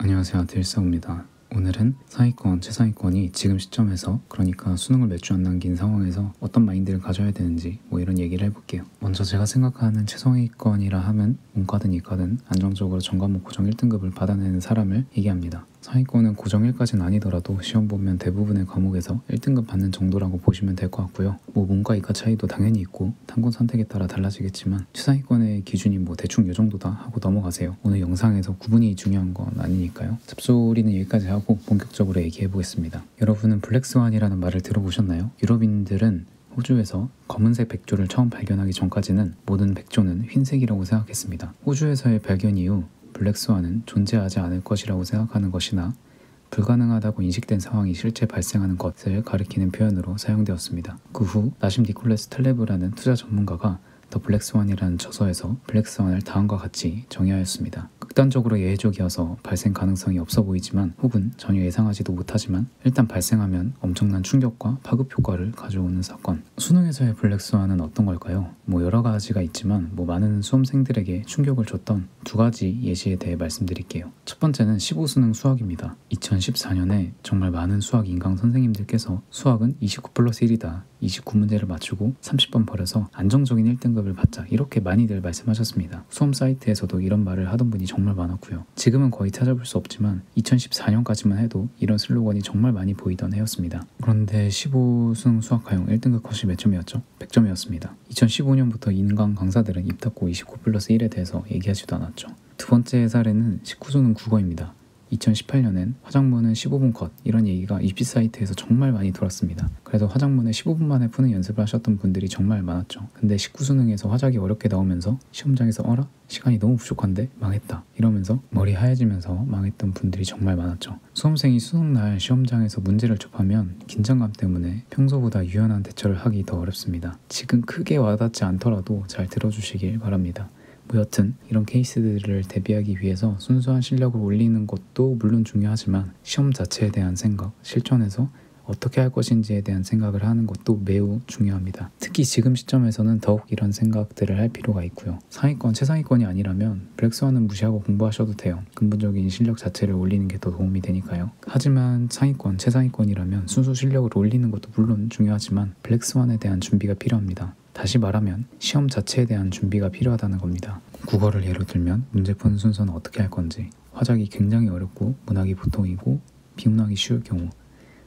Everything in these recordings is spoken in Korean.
안녕하세요, 아트일사입니다. 오늘은 상위권, 최상위권이 지금 시점에서, 그러니까 수능을 몇 주 안 남긴 상황에서 어떤 마인드를 가져야 되는지 이런 얘기를 해볼게요. 먼저 제가 생각하는 최상위권이라 하면 문과든 이과든 안정적으로 전과목 고정 1등급을 받아내는 사람을 얘기합니다. 상위권은 고정 1까지는 아니더라도 시험 보면 대부분의 과목에서 1등급 받는 정도라고 보시면 될 것 같고요. 문과 이과 차이도 당연히 있고 단권 선택에 따라 달라지겠지만 최상위권의 기준이 대충 이 정도다 하고 넘어가세요. 오늘 영상에서 구분이 중요한 건 아니니까요. 잡소리는 여기까지 하고 본격적으로 얘기해 보겠습니다. 여러분은 블랙스완이라는 말을 들어보셨나요? 유럽인들은 호주에서 검은색 백조를 처음 발견하기 전까지는 모든 백조는 흰색이라고 생각했습니다. 호주에서의 발견 이후 블랙스완은 존재하지 않을 것이라고 생각하는 것이나 불가능하다고 인식된 상황이 실제 발생하는 것을 가리키는 표현으로 사용되었습니다. 그 후 나심 니콜레스 탈레브라는 투자 전문가가 더 블랙스완이라는 저서에서 블랙스완을 다음과 같이 정의하였습니다. 극단적으로 예외적이어서 발생 가능성이 없어 보이지만 혹은 전혀 예상하지도 못하지만 일단 발생하면 엄청난 충격과 파급 효과를 가져오는 사건. 수능에서의 블랙스완은 어떤 걸까요? 여러 가지가 있지만 많은 수험생들에게 충격을 줬던 두 가지 예시에 대해 말씀드릴게요. 첫 번째는 15수능 수학입니다. 2014년에 정말 많은 수학 인강 선생님들께서 수학은 29+1이다. 29문제를 맞추고 30번 버려서 안정적인 1등급을 받자 이렇게 많이들 말씀하셨습니다. 수험 사이트에서도 이런 말을 하던 분이 정말 많았고요. 지금은 거의 찾아볼 수 없지만 2014년까지만 해도 이런 슬로건이 정말 많이 보이던 해였습니다. 그런데 15수능 수학과형 1등급 컷이 몇 점이었죠? 100점이었습니다. 2015년부터 인강 강사들은 입 닫고 29+1에 대해서 얘기하지도 않았죠. 두 번째 사례는 19수능 국어입니다. 2018년엔 화작문은 15분 컷 이런 얘기가 입시 사이트에서 정말 많이 돌았습니다. 그래서 화작문을 15분 만에 푸는 연습을 하셨던 분들이 정말 많았죠. 근데 19수능에서 화작이 어렵게 나오면서 시험장에서 어라? 시간이 너무 부족한데? 망했다. 이러면서 머리 하얘지면서 망했던 분들이 정말 많았죠. 수험생이 수능날 시험장에서 문제를 접하면 긴장감 때문에 평소보다 유연한 대처를 하기 더 어렵습니다. 지금 크게 와닿지 않더라도 잘 들어주시길 바랍니다. 여튼 이런 케이스들을 대비하기 위해서 순수한 실력을 올리는 것도 물론 중요하지만 시험 자체에 대한 생각, 실전에서 어떻게 할 것인지에 대한 생각을 하는 것도 매우 중요합니다. 특히 지금 시점에서는 더욱 이런 생각들을 할 필요가 있고요. 상위권, 최상위권이 아니라면 블랙스완은 무시하고 공부하셔도 돼요. 근본적인 실력 자체를 올리는 게 더 도움이 되니까요. 하지만 상위권, 최상위권이라면 순수 실력을 올리는 것도 물론 중요하지만 블랙스완에 대한 준비가 필요합니다. 다시 말하면 시험 자체에 대한 준비가 필요하다는 겁니다. 국어를 예로 들면 문제 푸는 순서는 어떻게 할 건지, 화작이 굉장히 어렵고 문학이 보통이고 비문학이 쉬울 경우,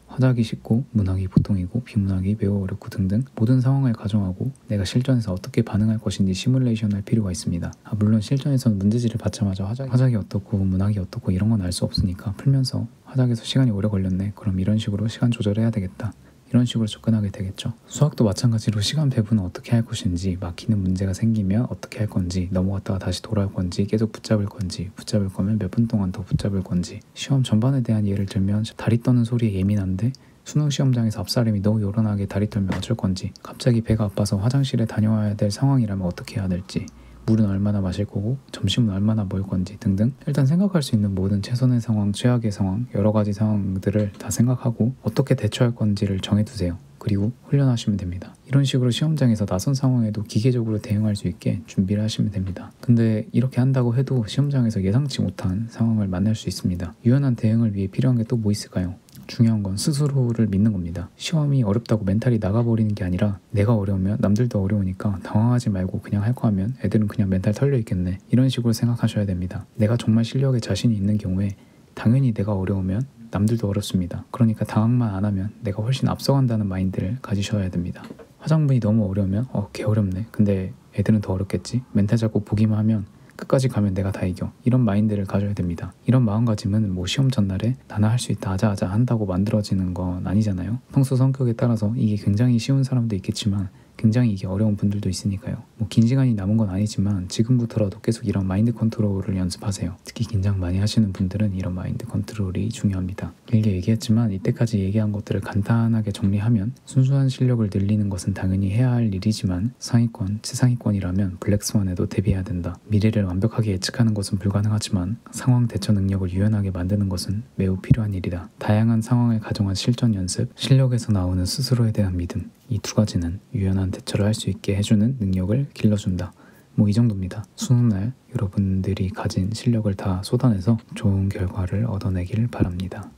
화작이 쉽고 문학이 보통이고 비문학이 매우 어렵고 등등 모든 상황을 가정하고 내가 실전에서 어떻게 반응할 것인지 시뮬레이션 할 필요가 있습니다. 물론 실전에서는 문제지를 받자마자 화작이 어떻고 문학이 어떻고 이런 건 알 수 없으니까 풀면서 화작에서 시간이 오래 걸렸네, 그럼 이런 식으로 시간 조절해야 되겠다, 이런 식으로 접근하게 되겠죠. 수학도 마찬가지로 시간 배분은 어떻게 할 것인지, 막히는 문제가 생기면 어떻게 할 건지, 넘어갔다가 다시 돌아올 건지, 계속 붙잡을 건지, 붙잡을 거면 몇 분 동안 더 붙잡을 건지, 시험 전반에 대한 예를 들면 다리 떠는 소리에 예민한데 수능 시험장에서 앞사람이 너무 요란하게 다리 떨면 어쩔 건지, 갑자기 배가 아파서 화장실에 다녀와야 될 상황이라면 어떻게 해야 될지, 물은 얼마나 마실 거고 점심은 얼마나 먹을 건지 등등 일단 생각할 수 있는 모든 최선의 상황, 최악의 상황, 여러 가지 상황들을 다 생각하고 어떻게 대처할 건지를 정해두세요. 그리고 훈련하시면 됩니다. 이런 식으로 시험장에서 낯선 상황에도 기계적으로 대응할 수 있게 준비를 하시면 됩니다. 근데 이렇게 한다고 해도 시험장에서 예상치 못한 상황을 만날 수 있습니다. 유연한 대응을 위해 필요한 게 또 뭐 있을까요? 중요한 건 스스로를 믿는 겁니다. 시험이 어렵다고 멘탈이 나가버리는 게 아니라 내가 어려우면 남들도 어려우니까 당황하지 말고 그냥 할 거 하면 애들은 그냥 멘탈 털려 있겠네, 이런 식으로 생각하셔야 됩니다. 내가 정말 실력에 자신이 있는 경우에 당연히 내가 어려우면 남들도 어렵습니다. 그러니까 당황만 안 하면 내가 훨씬 앞서간다는 마인드를 가지셔야 됩니다. 화작문이 너무 어려우면 개 어렵네, 근데 애들은 더 어렵겠지, 멘탈 잡고 보기만 하면 끝까지 가면 내가 다 이겨, 이런 마인드를 가져야 됩니다. 이런 마음가짐은 시험 전날에 나는 할 수 있다 아자아자 한다고 만들어지는 건 아니잖아요. 평소 성격에 따라서 이게 굉장히 쉬운 사람도 있겠지만 굉장히 이게 어려운 분들도 있으니까요. 긴 시간이 남은 건 아니지만 지금부터라도 계속 이런 마인드 컨트롤을 연습하세요. 특히 긴장 많이 하시는 분들은 이런 마인드 컨트롤이 중요합니다. 길게 얘기했지만 이때까지 얘기한 것들을 간단하게 정리하면 순수한 실력을 늘리는 것은 당연히 해야 할 일이지만 상위권, 최상위권이라면 블랙스완에도 대비해야 된다. 미래를 완벽하게 예측하는 것은 불가능하지만 상황 대처 능력을 유연하게 만드는 것은 매우 필요한 일이다. 다양한 상황을 가정한 실전 연습, 실력에서 나오는 스스로에 대한 믿음, 이 두 가지는 유연한 대처를 할 수 있게 해주는 능력을 길러준다. 뭐 이 정도입니다. 수능날 여러분들이 가진 실력을 다 쏟아내서 좋은 결과를 얻어내길 바랍니다.